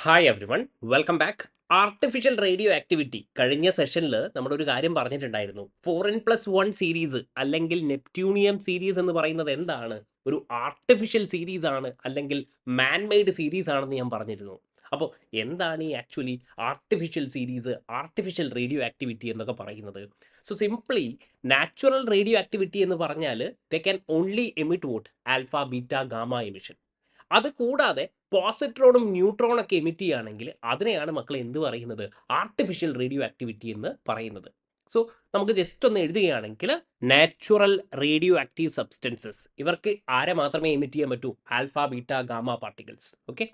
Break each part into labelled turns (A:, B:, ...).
A: Hi every one, welcome back. Artificial radio activity കഴിഞ്ഞ സെഷനിൽ നമ്മളൊരു കാര്യം പറഞ്ഞിട്ടുണ്ടായിരുന്നു. 4n+1 സീരീസ് അല്ലെങ്കിൽ നെപ്റ്റ്യൂണിയം സീരീസ് എന്ന് പറയുന്നത് എന്താണ്? ഒരു ആർട്ടിഫിഷ്യൽ സീരീസ് ആണ് അല്ലെങ്കിൽ മാൻമെയ്ഡ് സീരീസ് ആണെന്ന് ഞാൻ പറഞ്ഞിരുന്നു. അപ്പോൾ എന്താണ് ഈ actually artificial series, artificial radio activity എന്നൊക്കെ പറയുന്നത്? So simply natural radio activity എന്ന് പറഞ്ഞാൽ they can only emit vote alpha beta gamma emission. അത് കൂടാതെ പോസിട്രോണും ന്യൂട്രോണൊക്കെ എമിറ്റ് ചെയ്യുകയാണെങ്കിൽ അതിനെയാണ് മക്കൾ എന്ത് പറയുന്നത്? ആർട്ടിഫിഷ്യൽ റേഡിയോ ആക്ടിവിറ്റി എന്ന് പറയുന്നത്. സോ നമുക്ക് ജസ്റ്റ് ഒന്ന് എഴുതുകയാണെങ്കിൽ നാച്ചുറൽ റേഡിയോ ആക്റ്റീവ് സബ്സ്റ്റൻസസ്, ഇവർക്ക് ആരെ മാത്രമേ എമിറ്റ് ചെയ്യാൻ പറ്റൂ? Alpha beta gamma particles. Okay,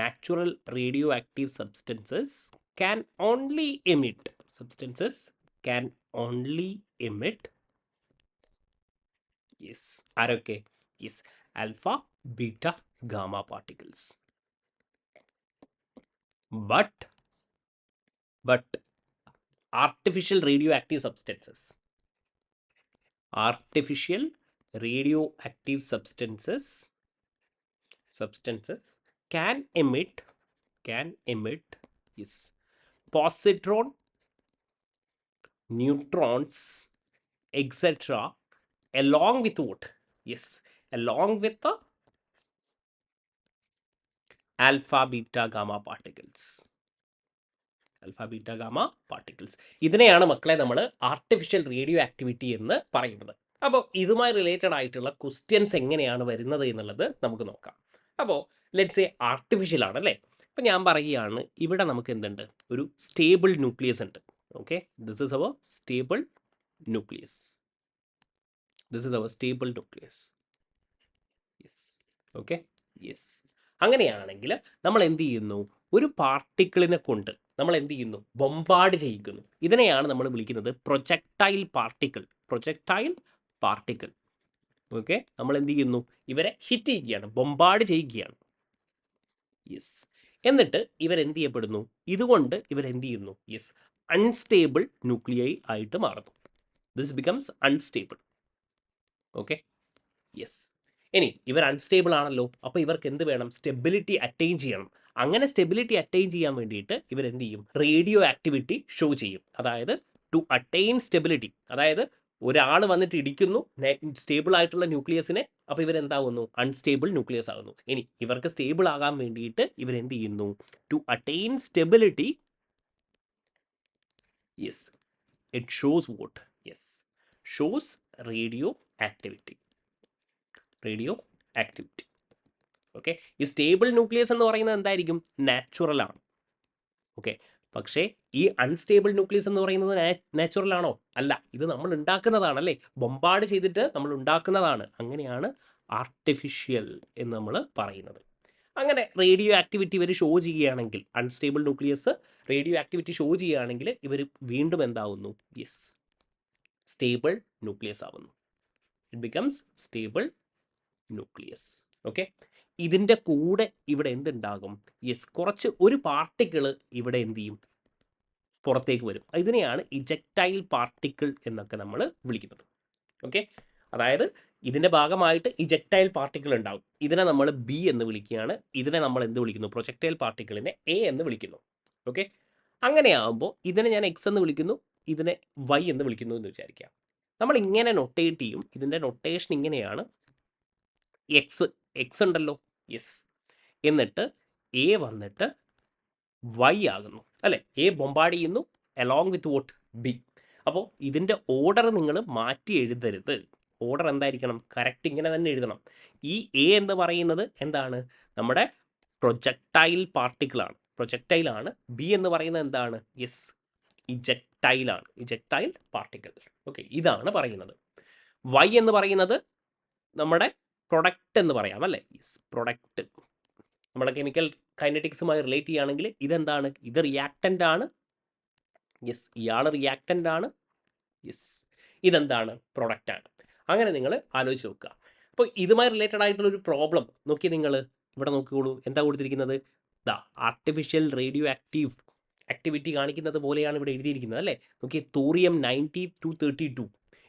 A: natural radioactive substances can only emit can only emit yes ആരൊക്കെ? Yes, alpha beta gamma particles. But artificial radioactive substances can emit yes, positron, neutrons, etc. along with what? Yes, along with the alpha beta gamma particles. ഇതിനെയാണ് മക്കളെ നമ്മൾ artificial radio activity എന്ന് പറയുന്നത്. അപ്പോൾ ഇതുമായി related ആയിട്ടുള്ള questions എങ്ങനെയാണ് വരുന്നത് എന്നുള്ളത് നമുക്ക് നോക്കാം. അപ്പോൾ ലെറ്റ്സ് സേ ആർട്ടിഫിഷ്യൽ ആണല്ലേ. അപ്പോൾ ഞാൻ പറയുകയാണ്, ഇവിടെ നമുക്ക് എന്തുണ്ട്? ഒരു സ്റ്റേബിൾ ന്യൂക്ലിയസ് ഉണ്ട്. Okay, this is our stable nucleus. Yes, okay, yes. അങ്ങനെയാണെങ്കിൽ നമ്മൾ എന്ത് ചെയ്യുന്നു? ഒരു പാർട്ടിക്കിളിനെ കൊണ്ട് നമ്മൾ എന്ത് ചെയ്യുന്നു? ബൊമ്പാർഡ് ചെയ്യിക്കുന്നു. ഇതിനെയാണ് നമ്മൾ വിളിക്കുന്നത് പ്രൊജക്ടൈൽ പാർട്ടിക്കിൾ. ഓക്കെ, നമ്മൾ എന്ത് ചെയ്യുന്നു? ഇവരെ ഹിറ്റ് ചെയ്യുകയാണ്, ബൊമ്പാർഡ് ചെയ്യുകയാണ്. യെസ്, എന്നിട്ട് ഇവരെന്ത് ചെയ്യപ്പെടുന്നു? ഇതുകൊണ്ട് ഇവരെന്ത് ചെയ്യുന്നു? യെസ്, അൺസ്റ്റേബിൾ ന്യൂക്ലിയൈ ആയിട്ട് മാറുന്നു. This becomes unstable. Okay, yes. ഇനി ഇവർ അൺസ്റ്റേബിൾ ആണല്ലോ, അപ്പോൾ ഇവർക്ക് എന്ത് വേണം? സ്റ്റെബിലിറ്റി അറ്റൈൻ ചെയ്യണം. അങ്ങനെ സ്റ്റെബിലിറ്റി അറ്റൈൻ ചെയ്യാൻ വേണ്ടിയിട്ട് ഇവരെന്ത് ചെയ്യും? റേഡിയോ ആക്ടിവിറ്റി ഷോ ചെയ്യും. അതായത് ടു അറ്റൈൻ സ്റ്റെബിലിറ്റി, അതായത് ഒരാൾ വന്നിട്ട് ഇടിക്കുന്നു സ്റ്റേബിൾ ആയിട്ടുള്ള ന്യൂക്ലിയസിനെ, അപ്പോൾ ഇവരെന്താവുന്നു? അൺസ്റ്റേബിൾ ന്യൂക്ലിയസ് ആകുന്നു. ഇനി ഇവർക്ക് സ്റ്റേബിൾ ആകാൻ വേണ്ടിയിട്ട് ഇവരെന്ത് ചെയ്യുന്നു? To attain stability, yes, it shows what? Yes, shows radio activity. Okay, ഈ സ്റ്റേബിൾ ന്യൂക്ലിയസ് എന്ന് പറയുന്നത് എന്തായിരിക്കും? നാച്ചുറൽ ആണ്. ഓക്കെ, പക്ഷേ ഈ അൺസ്റ്റേബിൾ ന്യൂക്ലിയസ് എന്ന് പറയുന്നത് നാച്ചുറൽ ആണോ? അല്ല, ഇത് നമ്മൾ ഉണ്ടാക്കുന്നതാണല്ലേ, ബൊമ്പാർഡ് ചെയ്തിട്ട് നമ്മൾ ഉണ്ടാക്കുന്നതാണ്. അങ്ങനെയാണ് ആർട്ടിഫിഷ്യൽ എന്ന് നമ്മൾ പറയുന്നത്. അങ്ങനെ റേഡിയോ ആക്ടിവിറ്റി ഇവർ ഷോ ചെയ്യുകയാണെങ്കിൽ, unstable nucleus radio activity show ചെയ്യുകയാണെങ്കിൽ ഇവർ വീണ്ടും എന്താവുന്നു? യെസ്, സ്റ്റേബിൾ ന്യൂക്ലിയസ് ആവുന്നു. It becomes stable nucleus. Okay, ഇതിൻ്റെ കൂടെ ഇവിടെ എന്തുണ്ടാകും? യെസ്, കുറച്ച് ഒരു പാർട്ടിക്കിൾ ഇവിടെ എന്ത് ചെയ്യും? പുറത്തേക്ക് വരും. ഇതിനെയാണ് ഇജക്ടൈൽ പാർട്ടിക്കിൾ എന്നൊക്കെ നമ്മൾ വിളിക്കുന്നത്. ഓക്കെ, അതായത് ഇതിൻ്റെ ഭാഗമായിട്ട് ഇജക്ടൈൽ പാർട്ടിക്കിൾ ഉണ്ടാകും. ഇതിനെ നമ്മൾ ബി എന്ന് വിളിക്കുകയാണ്. ഇതിനെ നമ്മൾ എന്ത് വിളിക്കുന്നു? പ്രൊജക്ടൈൽ പാർട്ടിക്കിളിനെ എ എന്ന് വിളിക്കുന്നു. ഓക്കെ, അങ്ങനെയാകുമ്പോൾ ഇതിനെ ഞാൻ എക്സ് എന്ന് വിളിക്കുന്നു, ഇതിനെ വൈ എന്ന് വിളിക്കുന്നു എന്ന് വിചാരിക്കാം. നമ്മൾ ഇങ്ങനെ നൊട്ടേറ്റ് ചെയ്യും. ഇതിൻ്റെ നൊട്ടേഷൻ ഇങ്ങനെയാണ്. എക്സ് ഉണ്ടല്ലോ, യെസ്, എന്നിട്ട് എ വന്നിട്ട് വൈ ആകുന്നു അല്ലേ. എ ബൊമ്പാർഡ് ചെയ്യുന്നു അലോങ് വിത്ത് വോട്ട്? ബി. അപ്പോൾ ഇതിൻ്റെ ഓർഡർ നിങ്ങൾ മാറ്റി എഴുതരുത്. ഓർഡർ എന്തായിരിക്കണം? കറക്റ്റ് ഇങ്ങനെ തന്നെ എഴുതണം. ഈ എ എന്ന് പറയുന്നത് എന്താണ്? നമ്മുടെ പ്രൊജക്ടൈൽ പാർട്ടിക്കിളാണ്. ബി എന്ന് പറയുന്നത് എന്താണ്? Yes, ഇജക്ടൈൽ particle. ഓക്കെ, ഇതാണ് പറയുന്നത്. വൈ എന്ന് പറയുന്നത് നമ്മുടെ പ്രൊഡക്റ്റ് എന്ന് പറയാം അല്ലേ. Yes, product. നമ്മുടെ കെമിക്കൽ കൈനറ്റിക്സുമായി റിലേറ്റ് ചെയ്യുകയാണെങ്കിൽ ഇതെന്താണ്? ഇത് റിയാക്റ്റൻ്റ് ആണ്. യെസ്, ഇയാൾ റിയാക്റ്റൻ്റ് ആണ്. യെസ്, ഇതെന്താണ്? പ്രൊഡക്റ്റ് ആണ്. അങ്ങനെ നിങ്ങൾ ആലോചിച്ച് നോക്കുക. അപ്പോൾ ഇതുമായി റിലേറ്റഡ് ആയിട്ടുള്ളൊരു പ്രോബ്ലം നോക്കി നിങ്ങൾ ഇവിടെ നോക്കിക്കോളൂ. എന്താ കൊടുത്തിരിക്കുന്നത്? ആർട്ടിഫിഷ്യൽ റേഡിയോ ആക്ടിവിറ്റി കാണിക്കുന്നത് പോലെയാണ് ഇവിടെ എഴുതിയിരിക്കുന്നത് അല്ലേ. നോക്കി, തോറിയം 90-32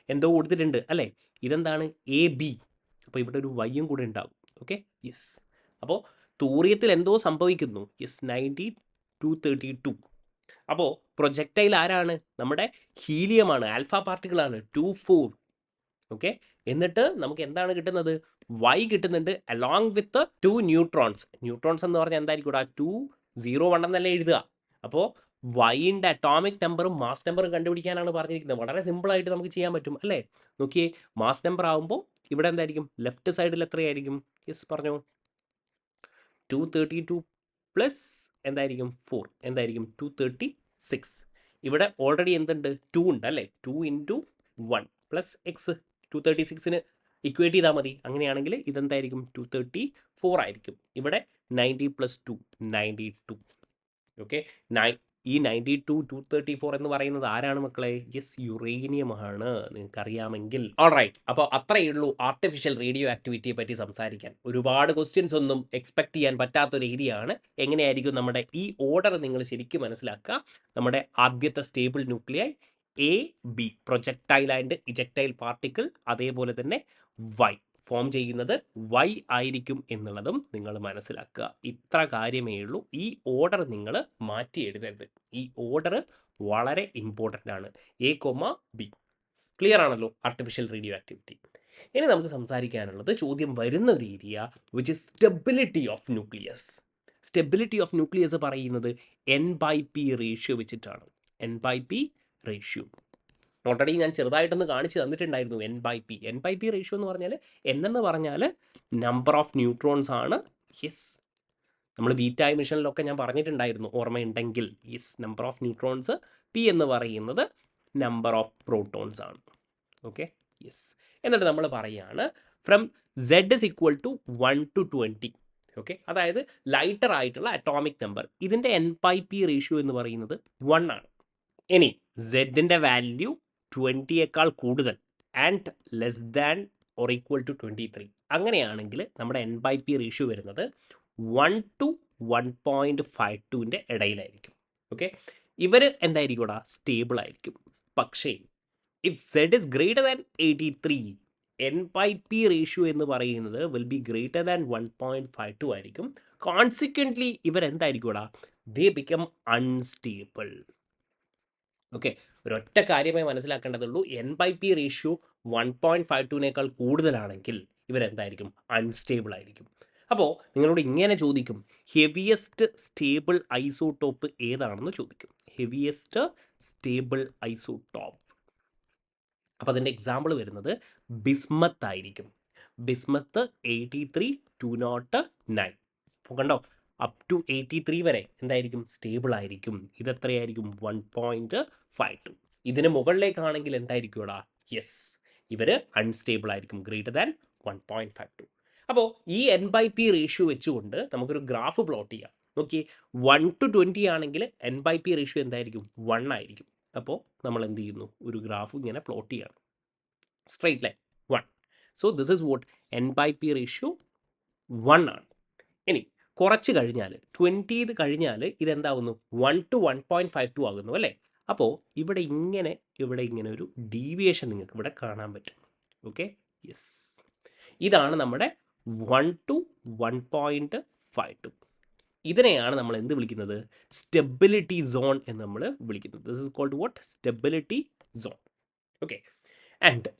A: എന്തോ കൊടുത്തിട്ടുണ്ട് അല്ലേ. ഇതെന്താണ്? A B. അപ്പോൾ ഇവിടെ ഒരു വൈയും കൂടെ ഉണ്ടാകും. Okay, yes. അപ്പോൾ തൂറിയത്തിൽ എന്തോ സംഭവിക്കുന്നു. യെസ് 90 232. അപ്പോൾ പ്രൊജക്ടൈൽ ആരാണ്? നമ്മുടെ ഹീലിയമാണ്, ആൽഫ പാർട്ടിക്കിളാണ് 24. ഓക്കെ, എന്നിട്ട് നമുക്ക് എന്താണ് കിട്ടുന്നത്? Y കിട്ടുന്നുണ്ട് അലോങ് വിത്ത് 2 ന്യൂട്രോൺസ്. ന്യൂട്രോൺസ് എന്ന് പറഞ്ഞാൽ എന്തായിരിക്കും? 201 എന്നല്ലേ എഴുതുക. അപ്പോൾ വൈൻ്റെ അറ്റോമിക് നമ്പറും മാസ് നമ്പറും കണ്ടുപിടിക്കാനാണ് പറഞ്ഞിരിക്കുന്നത്. വളരെ സിമ്പിളായിട്ട് നമുക്ക് ചെയ്യാൻ പറ്റും അല്ലേ? നോക്കിയേ, മാസ് നമ്പർ ആകുമ്പോൾ ഇവിടെ എന്തായിരിക്കും? ലെഫ്റ്റ് സൈഡിൽ എത്രയായിരിക്കും? യെസ് പറഞ്ഞോ. 232 പ്ലസ് എന്തായിരിക്കും? 4 എന്തായിരിക്കും? 236. ഇവിടെ ഓൾറെഡി എന്തുണ്ട്? 2 ഉണ്ട് അല്ലേ? 2 ഇൻറ്റു 1 പ്ലസ് എക്സ് 236ന് ഇക്വേറ്റ് ചെയ്താൽ മതി. അങ്ങനെയാണെങ്കിൽ ഇതെന്തായിരിക്കും? 234 ആയിരിക്കും. ഇവിടെ 90 പ്ലസ് 2 92. ഓക്കെ, ഈ 92 234 എന്ന് പറയുന്നത് ആരാണ് മക്കളെ? യെസ്, യുറേനിയം ആണ്, നിങ്ങൾക്കറിയാമെങ്കിൽ. ഓൾറൈറ്റ്, അപ്പോൾ അത്രയേ ഉള്ളൂ ആർട്ടിഫിഷ്യൽ റേഡിയോ ആക്ടിവിറ്റിയെ പറ്റി സംസാരിക്കാൻ. ഒരുപാട് ക്വസ്റ്റ്യൻസ് ഒന്നും എക്സ്പെക്ട് ചെയ്യാൻ പറ്റാത്തൊരു ഏരിയ ആണ്. എങ്ങനെയായിരിക്കും നമ്മുടെ ഈ ഓർഡർ നിങ്ങൾ ശരിക്കും മനസ്സിലാക്കുക. നമ്മുടെ ആദ്യത്തെ stable nuclei A B, projectile and ejectile particle, അതേപോലെ തന്നെ വൈ ഫോം ചെയ്യുന്നത് വൈ ആയിരിക്കും എന്നുള്ളതും നിങ്ങൾ മനസ്സിലാക്കുക. ഇത്ര കാര്യമേ ഉള്ളൂ. ഈ ഓർഡർ നിങ്ങൾ മാറ്റി എഴുതരുത്. ഈ ഓർഡർ വളരെ ഇമ്പോർട്ടൻ്റ് ആണ്. A comma B. ക്ലിയർ ആണല്ലോ ആർട്ടിഫിഷ്യൽ റേഡിയോ ആക്ടിവിറ്റി. ഇനി നമുക്ക് സംസാരിക്കാനുള്ളത് ചോദ്യം വരുന്ന ഒരു area which is stability of nucleus. Stability of nucleus പറയുന്നത് N/P റേഷ്യോ വെച്ചിട്ടാണ്. N/P റേഷ്യോ ഓൾറെഡി ഞാൻ ചെറുതായിട്ടൊന്ന് കാണിച്ച് തന്നിട്ടുണ്ടായിരുന്നു. N/P റേഷ്യോ എന്ന് പറഞ്ഞാൽ N എന്ന് പറഞ്ഞാൽ നമ്പർ ഓഫ് ന്യൂട്രോൺസ് ആണ്. യെസ്, നമ്മൾ ബീറ്റ എമിഷനിലൊക്കെ ഞാൻ പറഞ്ഞിട്ടുണ്ടായിരുന്നു, ഓർമ്മയുണ്ടെങ്കിൽ. Yes, number of neutrons. P എന്ന് പറയുന്നത് നമ്പർ ഓഫ് പ്രോട്ടോൺസ് ആണ്. Okay, yes. എന്നിട്ട് നമ്മൾ പറയുകയാണ് from Z is equal to 1 to 20. Okay, അതായത് ലൈറ്റർ ആയിട്ടുള്ള അറ്റോമിക് നമ്പർ. ഇതിൻ്റെ N/P റേഷ്യോ എന്ന് പറയുന്നത് 1 ആണ്. ഇനി സെഡിൻ്റെ വാല്യൂ 20യേക്കാൾ കൂടുതൽ and less than or equal to 23. അങ്ങനെയാണെങ്കിൽ നമ്മുടെ N/P റേഷ്യോ വരുന്നത് 1 to 1.52ൻ്റെ ഇടയിലായിരിക്കും. ഓക്കെ, ഇവർ എന്തായിരിക്കും? സ്റ്റേബിൾ ആയിരിക്കും. പക്ഷേ if Z is greater than 83, N/P ratio എന്ന് പറയുന്നത് വിൽ ബി ഗ്രേറ്റർ ദാൻ 1.52 ആയിരിക്കും. കോൺസിക്വൻ്റ്ലി ഇവരെന്തായിരിക്കും? They become unstable. ഓക്കെ, ഒരൊറ്റ കാര്യമായി മനസ്സിലാക്കേണ്ടതുള്ളൂ. N/P റേഷ്യോ 1.52നേക്കാൾ കൂടുതലാണെങ്കിൽ ഇവരെന്തായിരിക്കും? അൺസ്റ്റേബിൾ ആയിരിക്കും. അപ്പോൾ നിങ്ങളോട് ഇങ്ങനെ ചോദിക്കും, ഹെവിയസ്റ്റ് സ്റ്റേബിൾ ഐസോട്ടോപ്പ് ഏതാണെന്ന് ചോദിക്കും. Heaviest stable isotope. അപ്പോൾ അതിൻ്റെ എക്സാമ്പിൾ വരുന്നത് ബിസ്മത്ത് ആയിരിക്കും. ബിസ്മത്ത് 83-209. അപ്പോൾ കണ്ടോ, അപ് ടു 83 വരെ എന്തായിരിക്കും? സ്റ്റേബിൾ ആയിരിക്കും. ഇതെത്രയായിരിക്കും? 1.52. ഇതിന് മുകളിലേക്കാണെങ്കിൽ എന്തായിരിക്കും? യെസ്, ഇവർ അൺസ്റ്റേബിൾ ആയിരിക്കും, ഗ്രേറ്റർ ദാൻ 1.52. അപ്പോൾ ഈ N/P റേഷ്യോ വെച്ചുകൊണ്ട് നമുക്കൊരു ഗ്രാഫ് പ്ലോട്ട് ചെയ്യാം. നോക്കി, 1 to 20 ആണെങ്കിൽ N/P റേഷ്യോ എന്തായിരിക്കും? 1 ആയിരിക്കും. അപ്പോൾ നമ്മൾ എന്ത് ചെയ്യുന്നു? ഒരു ഗ്രാഫ് ഇങ്ങനെ പ്ലോട്ട് ചെയ്യണം. Straight line 1. So this is what N/P ratio 1 ആണ്. ഇനി കുറച്ച് കഴിഞ്ഞാൽ 20 കഴിഞ്ഞാൽ ഇതെന്താവുന്നു? 1 to 1.52 ആകുന്നു അല്ലേ? അപ്പോൾ ഇവിടെ ഇങ്ങനെ ഒരു ഡീവിയേഷൻ നിങ്ങൾക്ക് ഇവിടെ കാണാൻ പറ്റും. ഓക്കെ, യെസ്, ഇതാണ് നമ്മുടെ 1 to 1.52. ഇതിനെയാണ് നമ്മൾ എന്ത് വിളിക്കുന്നത്? സ്റ്റെബിലിറ്റി സോൺ എന്ന് നമ്മൾ വിളിക്കുന്നത്. This is called what? Stability zone. Okay, and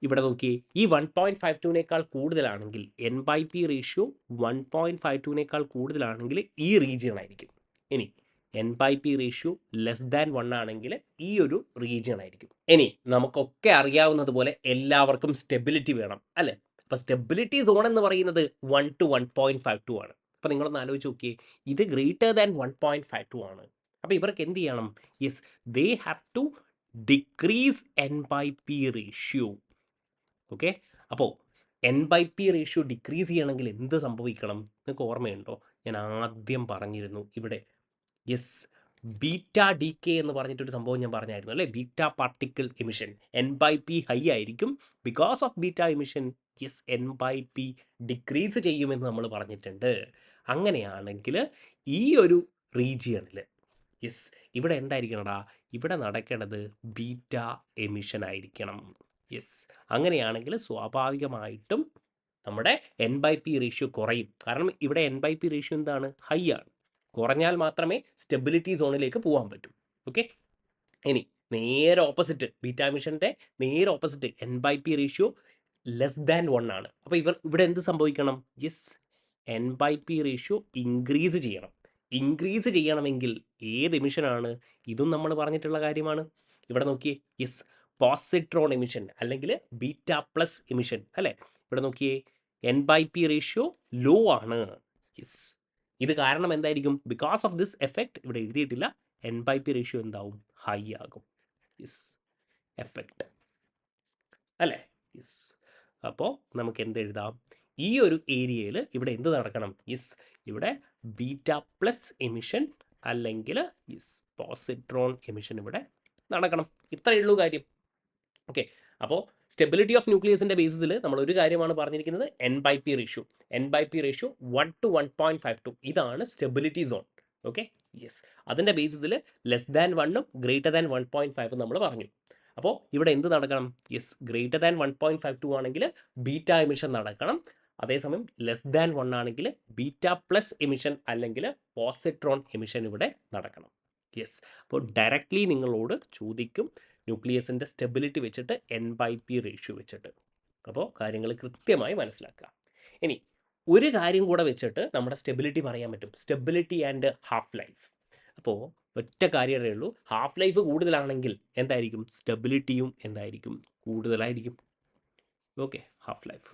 A: ഇവിടെ നോക്കിയേ, ഈ 1.52നേക്കാൾ കൂടുതലാണെങ്കിൽ N/P റേഷ്യോ 1.52നേക്കാൾ കൂടുതലാണെങ്കിൽ ഈ റീജിയൺ ആയിരിക്കും. ഇനി N/P റേഷ്യോ ലെസ് ദാൻ 1 ആണെങ്കിൽ ഈ ഒരു റീജിയൺ ആയിരിക്കും. ഇനി നമുക്കൊക്കെ അറിയാവുന്നതുപോലെ എല്ലാവർക്കും സ്റ്റെബിലിറ്റി വേണം അല്ലേ? അപ്പോൾ സ്റ്റെബിലിറ്റി സോൺ എന്ന് പറയുന്നത് 1 to 1.52 ആണ്. അപ്പോൾ നിങ്ങളൊന്ന് ആലോചിച്ച് നോക്കിയേ, ഇത് ഗ്രേറ്റർ ദാൻ 1.52 ആണ്. അപ്പോൾ ഇവർക്ക് എന്ത് ചെയ്യണം? Yes, they have to decrease N/P ratio. Okay, അപ്പോൾ N/P റേഷ്യോ ഡിക്രീസ് ചെയ്യണമെങ്കിൽ എന്ത് സംഭവിക്കണം? നിങ്ങൾക്ക് ഓർമ്മയുണ്ടോ? ഞാൻ ആദ്യം പറഞ്ഞിരുന്നു ഇവിടെ. യെസ്, ബീറ്റ ഡീകെ എന്ന് പറഞ്ഞിട്ടൊരു സംഭവം ഞാൻ പറഞ്ഞായിരുന്നു അല്ലേ? Beta particle emission. N/P high ആയിരിക്കും. Because of beta emission, yes, N/P decrease ചെയ്യുമെന്ന് നമ്മൾ പറഞ്ഞിട്ടുണ്ട്. അങ്ങനെയാണെങ്കിൽ ഈ ഒരു റീജിയണിൽ, യെസ്, ഇവിടെ എന്തായിരിക്കണടാ? ഇവിടെ നടക്കേണ്ടത് ബീറ്റ എമിഷൻ ആയിരിക്കണം. യെസ്, അങ്ങനെയാണെങ്കിൽ സ്വാഭാവികമായിട്ടും നമ്മുടെ N/P റേഷ്യോ കുറയും. കാരണം ഇവിടെ N/P റേഷ്യോ എന്താണ്? ഹൈ ആണ്. കുറഞ്ഞാൽ മാത്രമേ സ്റ്റെബിലിറ്റി സോണിലേക്ക് പോകാൻ പറ്റൂ. ഓക്കെ, ഇനി നേരെ ഓപ്പോസിറ്റ്, ബീറ്റ എമിഷൻ്റെ നേരെ opposite N/P ratio less than 1 ആണ്. അപ്പോൾ ഇവിടെ എന്ത് സംഭവിക്കണം? യെസ്, N/P റേഷ്യോ ഇൻക്രീസ് ചെയ്യണം. ഇൻക്രീസ് ചെയ്യണമെങ്കിൽ ഏത് എമിഷനാണ്? ഇതും നമ്മൾ പറഞ്ഞിട്ടുള്ള കാര്യമാണ്. ഇവിടെ നോക്കിയേ, യെസ്, പോസിട്രോൺ എമിഷൻ അല്ലെങ്കിൽ ബീറ്റ പ്ലസ് എമിഷൻ അല്ലേ? ഇവിടെ നോക്കിയേ, N/P റേഷ്യോ ലോ ആണ്. യെസ്, ഇത് കാരണം എന്തായിരിക്കും? ബിക്കോസ് ഓഫ് ദിസ് എഫക്റ്റ് ഇവിടെ എഴുതിയിട്ടില്ല, N/P റേഷ്യോ എന്താവും? ഹൈ ആകും. യെസ്, എഫക്റ്റ് അല്ലേ? യെസ്, അപ്പോൾ നമുക്ക് എന്ത് എഴുതാം? ഈ ഒരു ഏരിയയിൽ ഇവിടെ എന്ത് നടക്കണം? യെസ്, ഇവിടെ ബീറ്റ പ്ലസ് എമിഷൻ അല്ലെങ്കിൽ യെസ് പോസിട്രോൺ എമിഷൻ ഇവിടെ നടക്കണം. ഇത്രയേ ഉള്ളൂ കാര്യം. ഓക്കെ, അപ്പോൾ സ്റ്റെബിലിറ്റി ഓഫ് ന്യൂക്ലിയസിൻ്റെ ബേസിസിൽ നമ്മൾ ഒരു കാര്യമാണ് പറഞ്ഞിരിക്കുന്നത്, N/P ratio. N/P ratio 1 to 1.52 ഇതാണ് സ്റ്റെബിലിറ്റി സോൺ. ഓക്കെ, യെസ്, അതിൻ്റെ ബേസിസിൽ ലെസ് ദാൻ 1ഉം ഗ്രേറ്റർ ദാൻ 1.5 നമ്മൾ പറഞ്ഞു. അപ്പോൾ ഇവിടെ എന്ത് നടക്കണം? യെസ്, ഗ്രേറ്റർ ദാൻ 1.52 ആണെങ്കിൽ ബീറ്റ എമിഷൻ നടക്കണം. അതേസമയം ലെസ് ദാൻ 1 ആണെങ്കിൽ ബീറ്റ പ്ലസ് എമിഷൻ അല്ലെങ്കിൽ പോസിട്രോൺ എമിഷൻ ഇവിടെ നടക്കണം. യെസ്, അപ്പോൾ ഡയറക്റ്റ്ലി നിങ്ങളോട് ചോദിക്കും ന്യൂക്ലിയസിൻ്റെ സ്റ്റെബിലിറ്റി വെച്ചിട്ട് N/P റേഷ്യോ വെച്ചിട്ട്. അപ്പോൾ കാര്യങ്ങൾ കൃത്യമായി മനസ്സിലാക്കുക. ഇനി ഒരു കാര്യം കൂടെ വെച്ചിട്ട് നമ്മുടെ സ്റ്റെബിലിറ്റി പറയാൻ പറ്റും, സ്റ്റെബിലിറ്റി ആൻഡ് ഹാഫ് ലൈഫ്. അപ്പോൾ ഒറ്റ കാര്യമേ ഉള്ളൂ, ഹാഫ് ലൈഫ് കൂടുതലാണെങ്കിൽ എന്തായിരിക്കും? സ്റ്റെബിലിറ്റിയും എന്തായിരിക്കും? കൂടുതലായിരിക്കും. Okay, half life.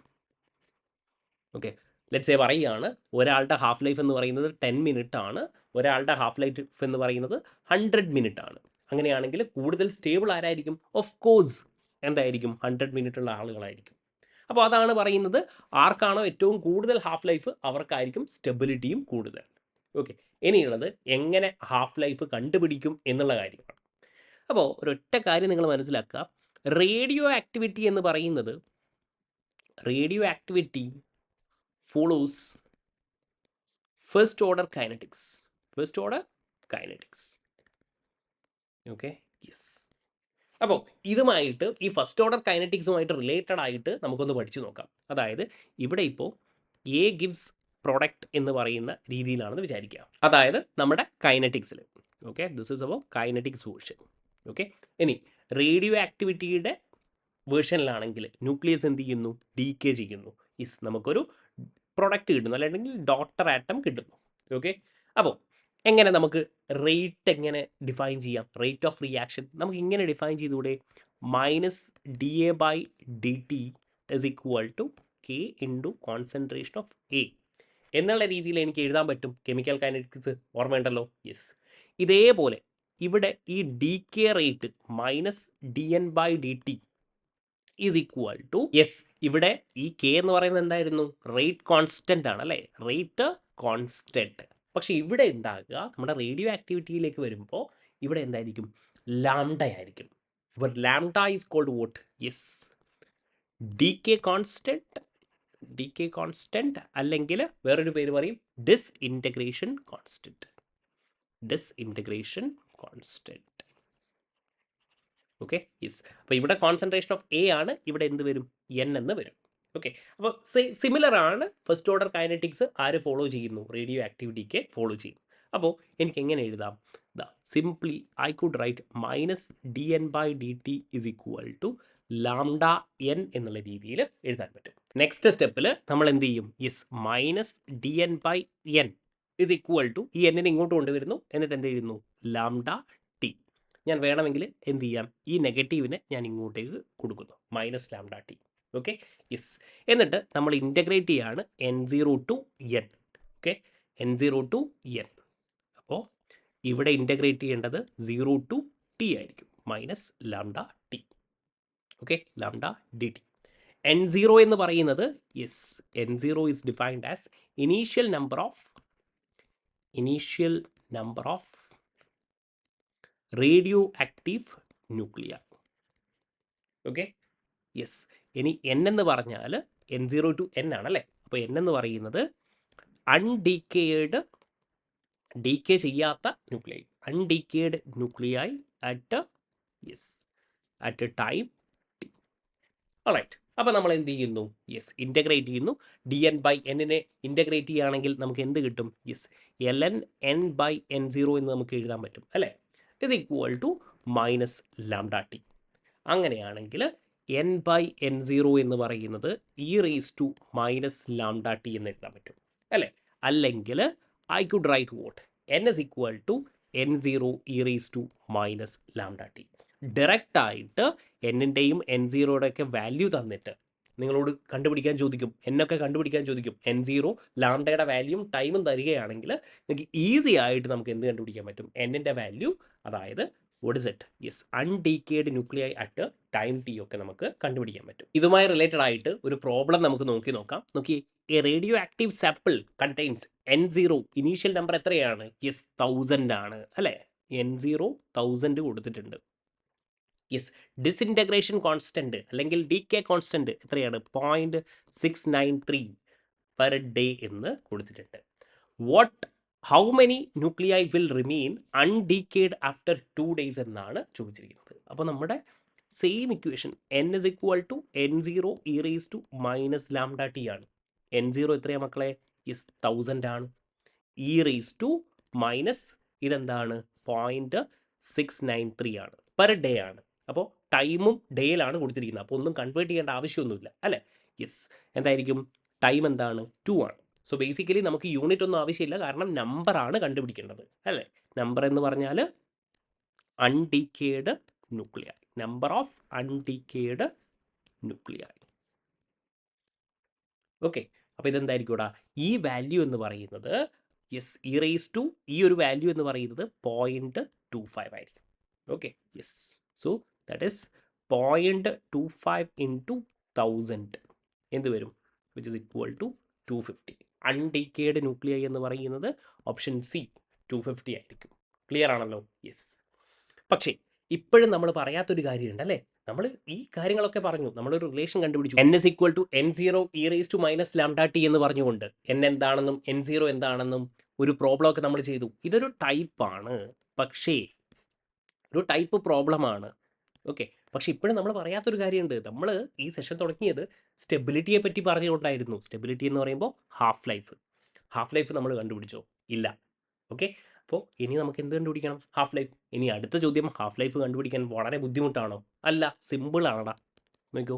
A: Okay, let's say പറയുകയാണ് ഒരാളുടെ ഹാഫ് ലൈഫ് എന്ന് പറയുന്നത് 10 മിനിറ്റ് ആണ്, ഒരാളുടെ ഹാഫ് ലൈഫ് എന്ന് പറയുന്നത് 100 മിനിറ്റ് ആണ്. അങ്ങനെയാണെങ്കിൽ കൂടുതൽ സ്റ്റേബിൾ ആരായിരിക്കും? ഓഫ് കോഴ്സ് എന്തായിരിക്കും? 100 മിനിറ്റ് ഉള്ള ആളുകളായിരിക്കും. അപ്പോൾ അതാണ് പറയുന്നത്, ആർക്കാണോ ഏറ്റവും കൂടുതൽ ഹാഫ് ലൈഫ് അവർക്കായിരിക്കും സ്റ്റെബിലിറ്റിയും കൂടുതൽ. ഓക്കെ, ഇനിയുള്ളത് എങ്ങനെ ഹാഫ് ലൈഫ് കണ്ടുപിടിക്കും എന്നുള്ള കാര്യമാണ്. അപ്പോൾ ഒരൊറ്റ കാര്യം നിങ്ങൾ മനസ്സിലാക്കുക, റേഡിയോ ആക്ടിവിറ്റി എന്ന് പറയുന്നത്, radio activity follows first order kinetics. First order kinetics. Okay, yes. അപ്പോൾ ഇതുമായിട്ട് ഈ ഫസ്റ്റ് ഓർഡർ കൈനറ്റിക്സുമായിട്ട് റിലേറ്റഡ് ആയിട്ട് നമുക്കൊന്ന് പഠിച്ചു നോക്കാം. അതായത് ഇവിടെ ഇപ്പോൾ എ ഗിവ്സ് പ്രൊഡക്റ്റ് എന്ന് പറയുന്ന രീതിയിലാണെന്ന് വിചാരിക്കുക. അതായത് നമ്മുടെ കൈനറ്റിക്സിൽ. Okay, this is our kinetics version. Okay, ഇനി റേഡിയോ ആക്ടിവിറ്റിയുടെ വേർഷനിലാണെങ്കിൽ ന്യൂക്ലിയസ് എന്ത് ചെയ്യുന്നു? ഡീകേ ചെയ്യുന്നു. യെസ്, നമുക്കൊരു പ്രൊഡക്റ്റ് കിട്ടുന്നു, അല്ലെങ്കിൽ ഡോട്ടർ ആറ്റം കിട്ടുന്നു. ഓക്കെ, അപ്പോൾ എങ്ങനെ നമുക്ക് റേറ്റ് എങ്ങനെ ഡിഫൈൻ ചെയ്യാം? റേറ്റ് ഓഫ് റിയാക്ഷൻ നമുക്ക് ഇങ്ങനെ ഡിഫൈൻ ചെയ്തുകൂടെ? -dA/dt is equal to K into concentration of A എന്നുള്ള രീതിയിൽ എനിക്ക് എഴുതാൻ പറ്റും. കെമിക്കൽ കൈനറ്റിക്സ് ഓർമ്മയുണ്ടല്ലോ? യെസ്, ഇതേപോലെ ഇവിടെ ഈ DK rate -dN/dt is equal to, yes, ഇവിടെ ഈ K എന്ന് പറയുന്നത് എന്തായിരുന്നു? റേറ്റ് കോൺസ്റ്റൻ്റ് ആണ് അല്ലേ? Rate constant. പക്ഷേ ഇവിടെ ഉണ്ടാകുക നമ്മുടെ റേഡിയോ ആക്ടിവിറ്റിയിലേക്ക് വരുമ്പോൾ ഇവിടെ എന്തായിരിക്കും? ലാംഡ ആയിരിക്കും. അപ്പോൾ lambda is called what? Yes, DK constant അല്ലെങ്കിൽ വേറൊരു പേര് പറയും disintegration constant. Disintegration constant. Okay, yes. അപ്പോൾ ഇവിടെ കോൺസെൻട്രേഷൻ ഓഫ് A ആണ്, ഇവിടെ എന്ത് വരും? N എന്ന് വരും. ഓക്കെ, അപ്പോൾ സിമിലർ ആണ് ഫസ്റ്റ് ഓർഡർ കൈനറ്റിക്സ്. ആര് ഫോളോ ചെയ്യുന്നു? റേഡിയോ ആക്ടിവിറ്റിക്ക് ഫോളോ ചെയ്യും. അപ്പോൾ എനിക്ക് എങ്ങനെ എഴുതാം? Simply I could write -dN/dt is equal to lambda n എന്നുള്ള രീതിയിൽ എഴുതാൻ പറ്റും. നെക്സ്റ്റ് സ്റ്റെപ്പിൽ നമ്മൾ എന്ത് ചെയ്യും? Yes, -dN/n is equal to ഈ n ഇങ്ങോട്ട് കൊണ്ടുവരുന്നു, എന്നിട്ട് എന്ത് എഴുതുന്നു? Lambda t. ഞാൻ വേണമെങ്കിൽ എന്ത് ചെയ്യാം? ഈ നെഗറ്റീവിനെ ഞാൻ ഇങ്ങോട്ടേക്ക് കൊടുക്കുന്നു, -λt. Okay, yes. എന്നിട്ട് നമ്മൾ ഇൻ്റഗ്രേറ്റ് ചെയ്യാണ് N0 to N. Okay, N0 to N. അപ്പോൾ ഇവിടെ ഇൻ്റഗ്രേറ്റ് ചെയ്യേണ്ടത് 0 to T ആയിരിക്കും, -λt. Okay, λ/dt. N0 എന്ന് പറയുന്നത്, yes, N0 is defined as initial number of radio active nuclei. Okay, yes. ഇനി N എന്ന് പറഞ്ഞാൽ N0 to N ആണല്ലേ? അപ്പോൾ N എന്ന് പറയുന്നത് ഡീക്കേ ചെയ്യാത്ത nuclei, undecayed nuclei at time T. Alright, അപ്പോൾ നമ്മൾ എന്ത് ചെയ്യുന്നു? യെസ്, ഇൻ്റഗ്രേറ്റ് ചെയ്യുന്നു. ഡി എൻ ബൈ എന്നിനെ ഇൻ്റഗ്രേറ്റ് ചെയ്യുകയാണെങ്കിൽ നമുക്ക് എന്ത് കിട്ടും? Yes, L N N by N zero എന്ന് നമുക്ക് എഴുതാൻ പറ്റും അല്ലേ? Is equal to minus lambda T. അങ്ങനെയാണെങ്കിൽ എൻ ബൈ എൻ സീറോ എന്ന് പറയുന്നത് e raise to minus lambda T എന്ന് എഴുതാൻ പറ്റും അല്ലേ? അല്ലെങ്കിൽ I could write what N is equal to N zero e raise to minus lambda T. ഡയറക്റ്റായിട്ട് എന്നിൻ്റെയും എൻ സീറോയുടെയൊക്കെ വാല്യൂ തന്നിട്ട് നിങ്ങളോട് കണ്ടുപിടിക്കാൻ ചോദിക്കും, എന്നൊക്കെ കണ്ടുപിടിക്കാൻ ചോദിക്കും. എൻ സീറോ ലാംഡയുടെ വാല്യൂം ടൈമും തരികയാണെങ്കിൽ നിങ്ങൾക്ക് ഈസി ആയിട്ട് നമുക്ക് എന്ത് കണ്ടുപിടിക്കാൻ പറ്റും? എന്നിൻ്റെ വാല്യൂ, അതായത് what is it? Yes, undecayed nuclei at time T ഒക്കെ നമുക്ക് കണ്ടുപിടിക്കാൻ പറ്റും. ഇതുമായി റിലേറ്റഡ് ആയിട്ട് ഒരു പ്രോബ്ലം നമുക്ക് നോക്കാം. നോക്കിയേ, a radioactive sample contains N zero, initial number എത്രയാണ്? യെസ്, 1000 ആണ് അല്ലേ? എൻ സീറോ 1000 കൊടുത്തിട്ടുണ്ട്. യെസ്, ഡിസിൻറ്റഗ്രേഷൻ കോൺസ്റ്റൻറ്റ് അല്ലെങ്കിൽ ഡി കെ കോൺസ്റ്റൻറ്റ് എത്രയാണ്? 0.693 പെർ ഡേ എന്ന് കൊടുത്തിട്ടുണ്ട്. How many nuclei will remain undecayed after 2 days എന്നാണ് ചോദിച്ചിരിക്കുന്നത്. അപ്പോൾ നമ്മുടെ same equation N is equal to N zero e raise to minus lambda T ആണ്. എൻ സീറോ എത്രയാണ് മക്കളെ? യെസ്, 1000 ആണ്. ഇ റേസ് ടു മൈനസ് ഇതെന്താണ്? 0.693 ആണ്, പെർ ഡേ ആണ്. അപ്പോൾ ടൈമും ഡേയിലാണ് കൊടുത്തിരിക്കുന്നത്. അപ്പോൾ ഒന്നും കൺവേർട്ട് ചെയ്യേണ്ട ആവശ്യമൊന്നുമില്ല അല്ലേ? യെസ്, എന്തായിരിക്കും? ടൈം എന്താണ്? 2 ആണ്. സോ ബേസിക്കലി നമുക്ക് യൂണിറ്റ് ഒന്നും ആവശ്യമില്ല, കാരണം നമ്പറാണ് കണ്ടുപിടിക്കേണ്ടത് അല്ലേ? നമ്പർ എന്ന് പറഞ്ഞാൽ undecayed nuclei, number of undecayed nuclei. Okay, അപ്പോൾ ഇതെന്തായിരിക്കും ഇവിടെ? ഈ വാല്യൂ എന്ന് പറയുന്നത് യെസ്, ഇ റേസ് ടു ഈ ഒരു വാല്യൂ എന്ന് പറയുന്നത് 0.25 ആയിരിക്കും. Okay, yes, so that is 0.25 into 1000 എന്ത് വരും? Which is equal to 250. Undecayed nuclei എന്ന് പറയുന്നത് ഓപ്ഷൻ സി 250 ആയിരിക്കും. ക്ലിയർ ആണല്ലോ? യെസ്. പക്ഷേ ഇപ്പോഴും നമ്മൾ പറയാത്തൊരു കാര്യമുണ്ട് അല്ലേ? നമ്മൾ ഈ കാര്യങ്ങളൊക്കെ പറഞ്ഞു, നമ്മളൊരു റിലേഷൻ കണ്ടുപിടിച്ചു. N is equal to N zero e raise to minus lambda T എന്ന് പറഞ്ഞുകൊണ്ട് എൻ എന്താണെന്നും എൻ സീറോ എന്താണെന്നും ഒരു പ്രോബ്ലം ഒക്കെ നമ്മൾ ചെയ്തു. ഇതൊരു ടൈപ്പാണ്, പക്ഷേ ഒരു ടൈപ്പ് പ്രോബ്ലമാണ്. ഓക്കെ, പക്ഷെ ഇപ്പോഴും നമ്മൾ പറയാത്തൊരു കാര്യമുണ്ട്. നമ്മൾ ഈ സെഷൻ തുടങ്ങിയത് സ്റ്റെബിലിറ്റിയെ പറ്റി പറഞ്ഞുകൊണ്ടായിരുന്നു. സ്റ്റെബിലിറ്റി എന്ന് പറയുമ്പോൾ ഹാഫ് ലൈഫ് നമ്മൾ കണ്ടുപിടിച്ചോ? ഇല്ല. ഓക്കെ, അപ്പോൾ ഇനി നമുക്ക് എന്ത് കണ്ടുപിടിക്കണം? Half life. ഇനി അടുത്ത ചോദ്യം, ഹാഫ് ലൈഫ് കണ്ടുപിടിക്കാൻ വളരെ ബുദ്ധിമുട്ടാണോ? അല്ല, സിമ്പിൾ ആണടാ. നോക്കൂ,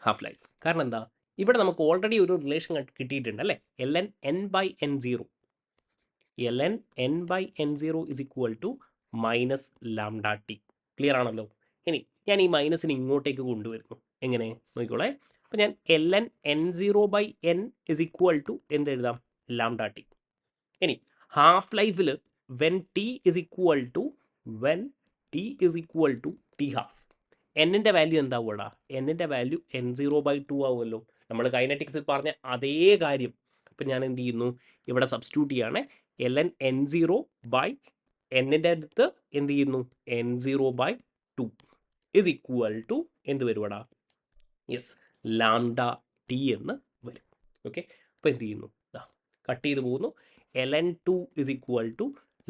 A: ഹാഫ് ലൈഫ്. കാരണം എന്താ? ഇവിടെ നമുക്ക് ഓൾറെഡി ഒരു റിലേഷൻ കിട്ടിയിട്ടുണ്ട് അല്ലേ? L N N by N zero, L N N by N zero is equal to minus lambda T. Clear ആണല്ലോ? ഇനി ഞാൻ ഈ മൈനസിന് ഇങ്ങോട്ടേക്ക് കൊണ്ടുവരുന്നു. എങ്ങനെ? നോക്കിക്കോളെ. അപ്പോൾ ഞാൻ L N N zero by N is equal to എന്തെഴുതാം? Lambda T. ഇനി ഹാഫ് ലൈഫിൽ when T is equal to T half, എന്നിൻ്റെ വാല്യൂ എന്താവുമടാ? എന്നിൻ്റെ വാല്യൂ എൻ സീറോ ബൈ 2 ആവുമല്ലോ. നമ്മൾ കൈനറ്റിക്സിൽ പറഞ്ഞ അതേ കാര്യം. അപ്പം ഞാൻ എന്ത് ചെയ്യുന്നു? ഇവിടെ സബ്സ്റ്റിറ്റ്യൂട്ട് ചെയ്യാണ്. L N N zero by എന്നിൻ്റെ അടുത്ത് എന്ത് ചെയ്യുന്നു? N zero by 2 is equal to എന്ത് വരുവാടാ? യെസ്, ലാംഡ ടി എന്ന് വരും. ഓക്കെ, അപ്പോൾ എന്ത് ചെയ്യുന്നു? കട്ട് ചെയ്ത് പോകുന്നു. L N 2 is equal to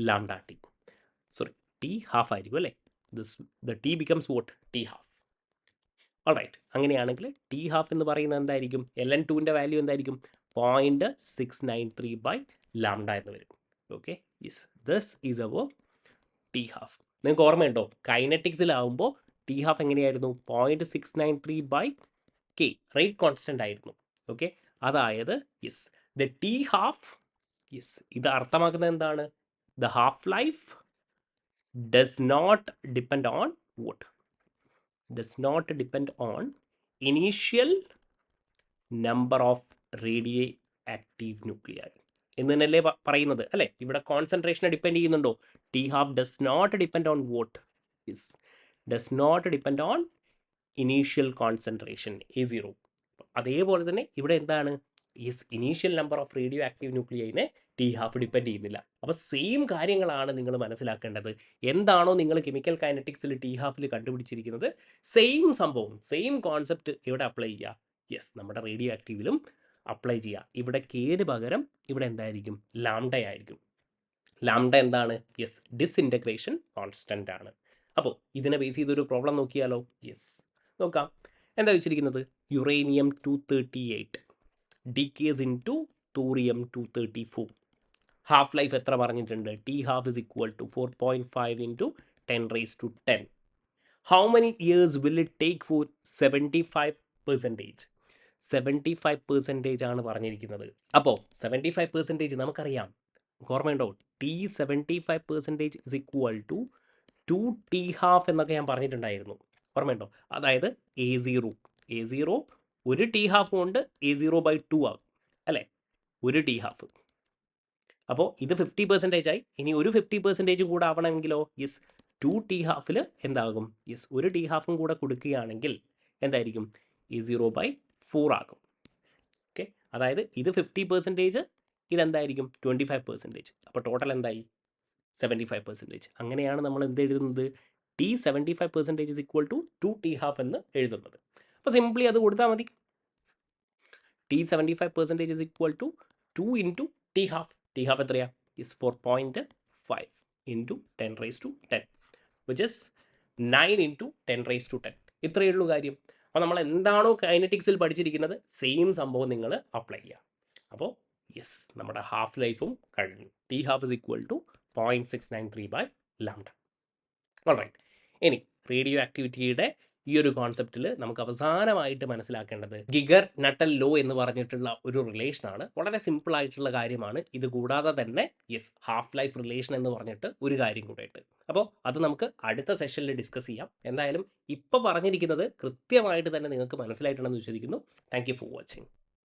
A: lambda T. Sorry, T half ആയിരിക്കും അല്ലേ? The T becomes what? T half. Alright, അങ്ങനെയാണെങ്കിൽ ടി ഹാഫ് എന്ന് പറയുന്നത് എന്തായിരിക്കും? എൽ എൻ 2ൻ്റെ വാല്യൂ എന്തായിരിക്കും? 0.693 ബൈ ലാംഡ എന്ന് വരും. Okay, yes, this is our T half. നിങ്ങൾക്ക് ഓർമ്മയുണ്ടോ? കൈനറ്റിക്സിലാവുമ്പോൾ ടി ഹാഫ് എങ്ങനെയായിരുന്നു? 0.693 ബൈ കെ, റേറ്റ് കോൺസ്റ്റൻ്റ് ആയിരുന്നു. ഓക്കെ, അതായത് yes, the T half, yes, ഇത് അർത്ഥമാക്കുന്നത് എന്താണ്? The half life does not depend on what? Does not depend on initial number of radio active nuclei എന്ന് തന്നെയല്ലേ പറയുന്നത് അല്ലേ? ഇവിടെ കോൺസെൻട്രേഷനെ ഡിപ്പെൻഡ് ചെയ്യുന്നുണ്ടോ? T half does not depend on what? Yes, does not depend on initial concentration A0. അതേപോലെ തന്നെ ഇവിടെ എന്താണ്? Yes, initial number of radio active ന്യൂക്ലിയൈനെ ടി ഹാഫ് ഡിപ്പെൻഡ് ചെയ്യുന്നില്ല. അപ്പോൾ സെയിം കാര്യങ്ങളാണ് നിങ്ങൾ മനസ്സിലാക്കേണ്ടത്. എന്താണോ നിങ്ങൾ കെമിക്കൽ കൈനറ്റിക്സിൽ ടി ഹാഫിൽ കണ്ടുപിടിച്ചിരിക്കുന്നത്, സെയിം സംഭവം, സെയിം കോൺസെപ്റ്റ് ഇവിടെ അപ്ലൈ ചെയ്യുക. യെസ്, നമ്മുടെ റേഡിയോ ആക്റ്റീവിലും അപ്ലൈ ചെയ്യുക. ഇവിടെ കേന് പകരം ഇവിടെ എന്തായിരിക്കും? ലാംഡ ആയിരിക്കും. ലാംഡ എന്താണ്? യെസ്, ഡിസിൻറ്റഗ്രേഷൻ കോൺസ്റ്റൻ്റ് ആണ്. അപ്പോൾ ഇതിനെ ബേസ് ചെയ്തൊരു പ്രോബ്ലം നോക്കിയാലോ? യെസ്, നോക്കാം. എന്താ വെച്ചിരിക്കുന്നത്? Uranium 238 decays into thorium 234. Half life എത്ര പറഞ്ഞിട്ടുണ്ട്? T half is equal to 4.5 into 10⁻10. How many years will it take for 75%? 75% ആണ് പറഞ്ഞിരിക്കുന്നത്. അപ്പോൾ 75% നമുക്കറിയാം, ഓർമ്മയുണ്ടോ? T 75% is equal to 2 T½ എന്നൊക്കെ ഞാൻ പറഞ്ഞിട്ടുണ്ടായിരുന്നു, ഓർമ്മയുണ്ടോ? അതായത് A0 ഒരു T½ കൊണ്ട് A0/2 ആകും അല്ലേ, ഒരു T½ അപ്പോൾ ഇത് 50% ആയി. ഇനി ഒരു 50% കൂടെ ആവണമെങ്കിലോ? യെസ്, 2 T½ എന്താകും? യെസ്, ഒരു T½ കൂടെ കൊടുക്കുകയാണെങ്കിൽ എന്തായിരിക്കും? A0/4 ആകും. ഓക്കെ, അതായത് ഇത് 50%, ഇതെന്തായിരിക്കും? 25%. അപ്പോൾ ടോട്ടൽ എന്തായി? 75%. അങ്ങനെയാണ് നമ്മൾ എന്ത് എഴുതുന്നത്? T 75% is equal to 2 T½ എന്ന് എഴുതുന്നത്. അപ്പോൾ സിംപ്ലി അത് കൊടുത്താൽ മതി. T 75% is equal to 2 into T½ T½ എത്രയാ? Is 4.5 into 10⁻10 which is 9 into 10⁻10. ഇത്രയേ ഉള്ളൂ കാര്യം. അപ്പോൾ നമ്മൾ എന്താണോ കൈനറ്റിക്സിൽ പഠിച്ചിരിക്കുന്നത് സെയിം സംഭവം നിങ്ങൾ അപ്ലൈ ചെയ്യുക. അപ്പോൾ യെസ്, നമ്മുടെ ഹാഫ് ലൈഫും കഴിഞ്ഞു. T½ is equal to 0.693/λ. Alright, ഇനി റേഡിയോ ആക്ടിവിറ്റിയുടെ ഈ ഒരു കോൺസെപ്റ്റിൽ നമുക്ക് അവസാനമായിട്ട് മനസ്സിലാക്കേണ്ടത് ഗിഗർ നട്ടൽ ലോ എന്ന് പറഞ്ഞിട്ടുള്ള ഒരു റിലേഷനാണ്. വളരെ സിമ്പിൾ ആയിട്ടുള്ള കാര്യമാണ്. ഇത് കൂടാതെ തന്നെ യെസ്, ഹാഫ് ലൈഫ് റിലേഷൻ എന്ന് പറഞ്ഞിട്ട് ഒരു കാര്യം കൂടെ ഉണ്ട്. അപ്പോൾ അത് നമുക്ക് അടുത്ത സെഷനിൽ ഡിസ്കസ് ചെയ്യാം. എന്തായാലും ഇപ്പോൾ പറഞ്ഞിരിക്കുന്നത് കൃത്യമായിട്ട് തന്നെ നിങ്ങൾക്ക് മനസ്സിലായിട്ടുണ്ടെന്ന് വിശ്വസിക്കുന്നു. Thank you for watching.